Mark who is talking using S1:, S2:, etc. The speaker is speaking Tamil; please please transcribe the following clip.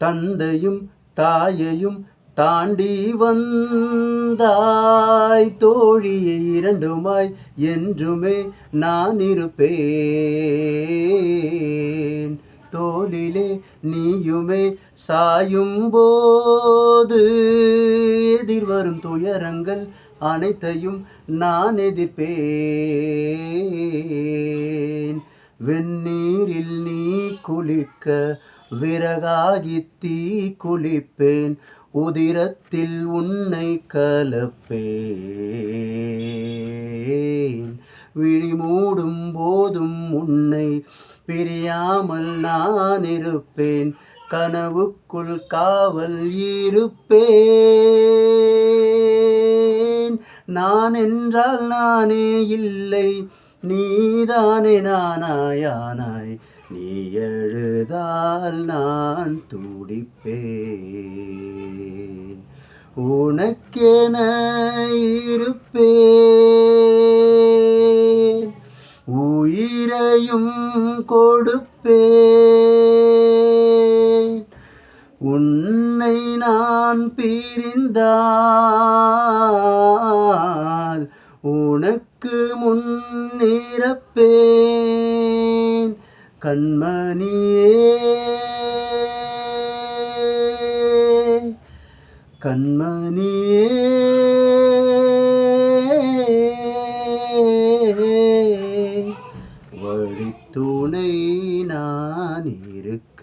S1: தந்தையும் தாயையும் தாண்டி வந்தாய் தோழியை இரண்டுமாய் என்றுமே நான் இருப்பேன். தோளிலே நீயுமே சாயும் போது எதிர்வரும் துயரங்கள் அனைத்தையும் நான் எதிர்ப்பேன். வெந்நீரில் நீ குளிக்க விறகாகி தீ குளிப்பேன். உதிரத்தில் உன்னை கலப்பேன். விழி மூடும் போதும் உன்னை பிரியாமல் நான் இருப்பேன். கனவுக்குள் காவல் இருப்பேன். நான் என்றால் நானே இல்லை, நீதானே நானாயானாய். நீ எழுதால் நான் துடிப்பேன். உனக்கென இருப்பேன். உயிரையும் கொடுப்பேன். உன்னை நான் பிரிந்தால் உனக்கு முன்னிறப்பேன். கண்மணியே கண்மணியே வழித்துணை நான் இருக்க